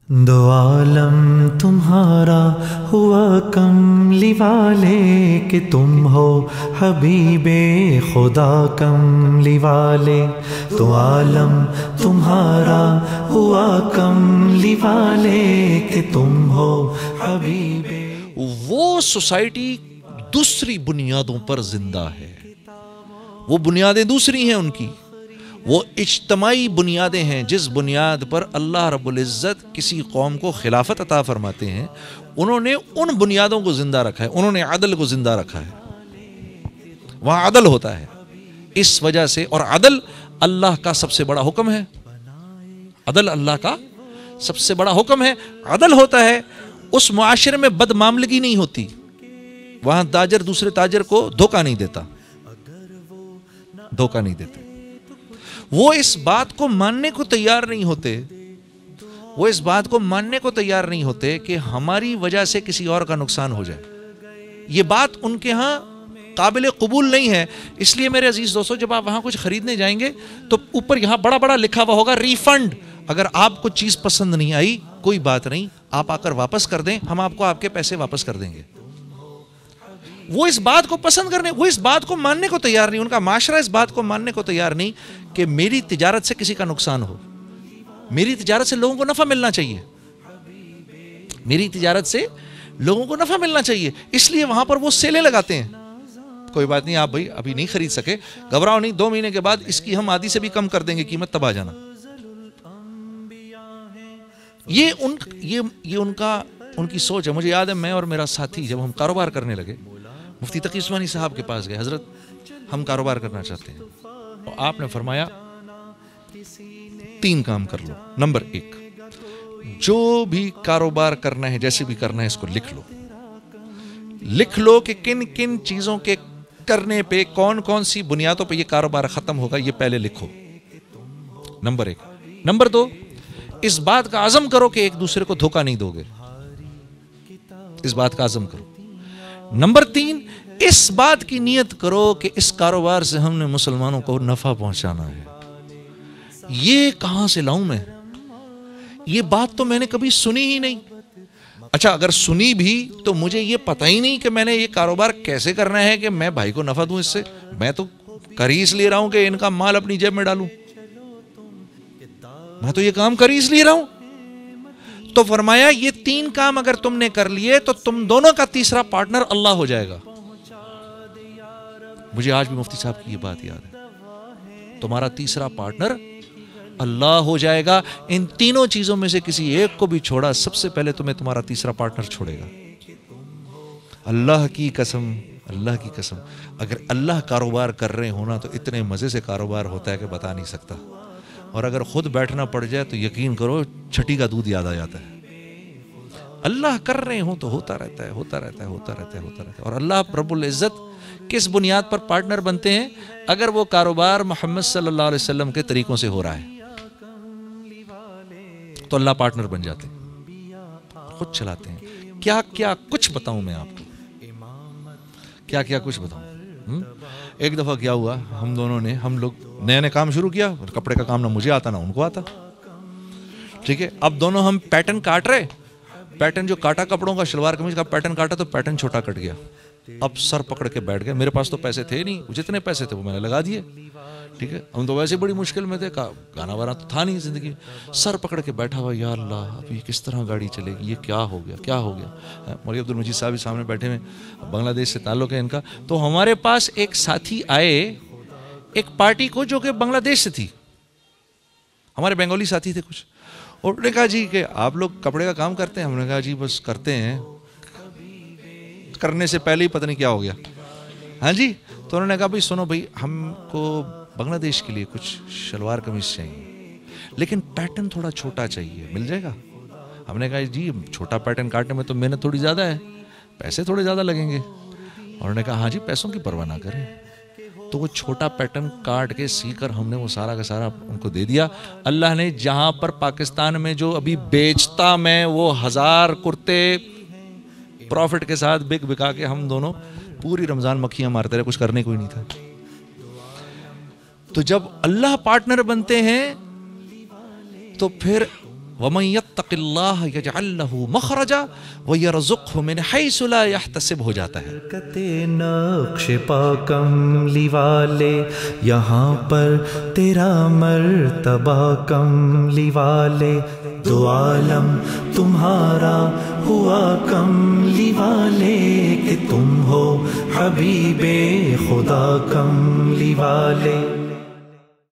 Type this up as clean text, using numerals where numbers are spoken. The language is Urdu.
دو عالم تمہارا ہوا کملی والے کہ تم ہو حبیب خدا کملی والے. دو عالم تمہارا ہوا کملی والے کہ تم ہو حبیب. وہ سوسائٹی دوسری بنیادوں پر زندہ ہے، وہ بنیادیں دوسری ہیں ان کی، وہ اجتماعی بنیادیں ہیں. جس بنیاد پر اللہ رب العزت کسی قوم کو خلافت عطا فرماتے ہیں، انہوں نے ان بنیادوں کو زندہ رکھا ہے، انہوں نے عدل کو زندہ رکھا ہے. وہاں عدل ہوتا ہے اس وجہ سے، اور عدل اللہ کا سب سے بڑا حکم ہے. عدل اللہ کا سب سے بڑا حکم ہے. عدل ہوتا ہے اس معاشرے میں بد معاملگی نہیں ہوتی، وہاں تاجر دوسرے تاجر کو دھوکہ نہیں دیتا، دھوکہ نہیں دیتے. وہ اس بات کو ماننے کو تیار نہیں ہوتے، وہ اس بات کو ماننے کو تیار نہیں ہوتے کہ ہماری وجہ سے کسی اور کا نقصان ہو جائے. یہ بات ان کے ہاں قابل قبول نہیں ہے. اس لیے میرے عزیز دوستو، جب آپ وہاں کچھ خریدنے جائیں گے تو اوپر یہاں بڑا بڑا لکھا ہوا ہوگا ریفنڈ. اگر آپ کو چیز پسند نہیں آئی کوئی بات نہیں، آپ آ کر واپس کر دیں، ہم آپ کو آپ کے پیسے واپس کر دیں گے. وہ اس بات کو پسند کرنے، وہ اس بات کو ماننے کو تیار نہیں، ان کا معاشرہ اس بات کو ماننے کو تیار نہیں کہ میری تجارت سے کسی کا نقصان ہو. میری تجارت سے لوگوں کو نفع ملنا چاہیے، میری تجارت سے لوگوں کو نفع ملنا چاہیے. اس لیے وہاں پر وہ سیلیں لگاتے ہیں. کوئی بات نہیں، آپ بھائی ابھی نہیں خرید سکے، گھبراؤ نہیں، 2 مہینے کے بعد اس کی ہم آدھی سے بھی کم کر دیں گے قیمت، تب آ جانا. یہ ان کی سوچ ہے. مجھے یاد ہے میں اور میرا ساتھی جب ہم کاروبار کرنے لگے، مفتی تقی عثمانی صاحب کے پاس گئے، حضرت ہم کاروبار کرنا چاہتے ہیں. اور آپ نے فرمایا 3 کام کر لو. نمبر 1، جو بھی کاروبار کرنا ہے، جیسے بھی کرنا ہے، اس کو لکھ لو. لکھ لو کہ کن کن چیزوں کے کرنے پہ، کون کون سی بنیادوں پہ یہ کاروبار ختم ہوگا، یہ پہلے لکھو. نمبر 1. نمبر 2، اس بات کا عزم کرو کہ ایک دوسرے کو دھوکہ نہیں دو گے، اس بات کا عزم کرو. نمبر 3، اس بات کی نیت کرو کہ اس کاروبار سے ہم نے مسلمانوں کو نفع پہنچانا ہے. یہ کہاں سے لاؤں میں؟ یہ بات تو میں نے کبھی سنی ہی نہیں. اچھا اگر سنی بھی تو مجھے یہ پتہ ہی نہیں کہ میں نے یہ کاروبار کیسے کرنا ہے کہ میں بھائی کو نفع دوں اس سے. میں تو کر ہی اس لیے رہا ہوں کہ ان کا مال اپنی جیب میں ڈالوں، میں تو یہ کام کر ہی اس لیے رہا ہوں. تو فرمایا یہ 3 کام اگر تم نے کر لیے تو تم دونوں کا تیسرا پارٹنر اللہ ہو جائے گا. مجھے آج بھی مفتی صاحب کی یہ بات یاد ہے، تمہارا تیسرا پارٹنر اللہ ہو جائے گا. ان تینوں چیزوں میں سے کسی ایک کو بھی چھوڑا، سب سے پہلے تمہیں تمہارا تیسرا پارٹنر چھوڑے گا. اللہ کی قسم، اللہ کی قسم، اگر اللہ کاروبار کر رہے ہونا تو اتنے مزے سے کاروبار ہوتا ہے کہ بتا نہیں سکتا. اور اگر خود بیٹھنا پڑ جائے تو یقین کرو چھٹی کا دودھ یاد آ جاتا ہے. اللہ کر رہے ہوں تو ہوتا رہتا ہے، ہوتا رہتا ہے، ہوتا رہتا ہے، ہوتا رہتا ہے. اور اللہ رب العزت کس بنیاد پر پارٹنر بنتے ہیں؟ اگر وہ کاروبار محمد صلی اللہ علیہ وسلم کے طریقوں سے ہو رہا ہے تو اللہ پارٹنر بن جاتے ہیں، خود چلاتے ہیں. کیا کیا کچھ بتاؤں میں آپ کو، کیا کیا کچھ بتاؤں. ایک دفعہ کیا ہوا، ہم لوگ نئے کام شروع کیا. کپڑے کا کام نہ مجھے آتا نہ ان کو آتا، ٹھیک ہے. اب دونوں ہم پیٹرن کاٹ رہے، پیٹرن جو کاٹا کپڑوں کا، شلوار قمیض کا پیٹرن کاٹا تو پیٹرن چھوٹا کٹ گیا. اب سر پکڑ کے بیٹھ گئے. میرے پاس تو پیسے تھے نہیں، جتنے پیسے تھے وہ میں نے لگا دیے، ٹھیک ہے. ہم تو ویسے بڑی مشکل میں تھے، گانا وانا تو تھا نہیں زندگی. سر پکڑ کے بیٹھا ہوا، یا اللہ اب یہ کس طرح گاڑی چلے گی، یہ کیا ہو گیا، کیا ہو گیا. مولوی عبد المجید صاحب سامنے بیٹھے ہوئے، بنگلہ دیش سے تعلق ہے ان کا. تو ہمارے پاس ایک ساتھی آئے ایک پارٹی کو جو کہ بنگلہ دیش سے تھی، ہمارے بنگالی ساتھی تھے کچھ. اور انہوں نے کہا جی کہ آپ لوگ کپڑے کا کام کرتے ہیں؟ ہم نے کہا جی بس کرتے ہیں. کرنے سے پہلے ہی پتہ نہیں کیا ہو گیا. ہاں جی. تو انہوں نے کہا بھائی سنو بھائی، ہم کو بنگلہ دیش کے لیے کچھ شلوار قمیض چاہیے لیکن پیٹرن تھوڑا چھوٹا چاہیے، مل جائے گا؟ ہم نے کہا جی چھوٹا پیٹرن کاٹنے میں تو محنت تھوڑی زیادہ ہے، پیسے تھوڑے زیادہ لگیں گے. اور انہوں نے کہا ہاں جی پیسوں کی پرواہ نہ کریں. تو وہ چھوٹا پیٹرن کاٹ کے سی کر ہم نے وہ سارا کا سارا ان کو دے دیا. اللہ نے جہاں پر پاکستان میں جو ابھی بیچتا میں وہ 1000 کرتے پروفٹ کے ساتھ بکا کے ہم دونوں پوری رمضان مکھیاں مارتے رہے، کچھ کرنے کوئی نہیں تھا. تو جب اللہ پارٹنر بنتے ہیں تو پھر وَمَن يَتَّقِ اللَّهَ يَجْعَل لَّهُ مَخْرَجًا وَيَرْزُقْهُ مِنْ حَيْثُ لَا يَحْتَسِبُ ہو جاتا ہے۔ برکت نقش پا کملی والے یہاں پر تیرا مرتبہ کملی والے، دو عالم تمہارا ہوا کملی والے کہ تم ہو حبیب خدا کملی والے۔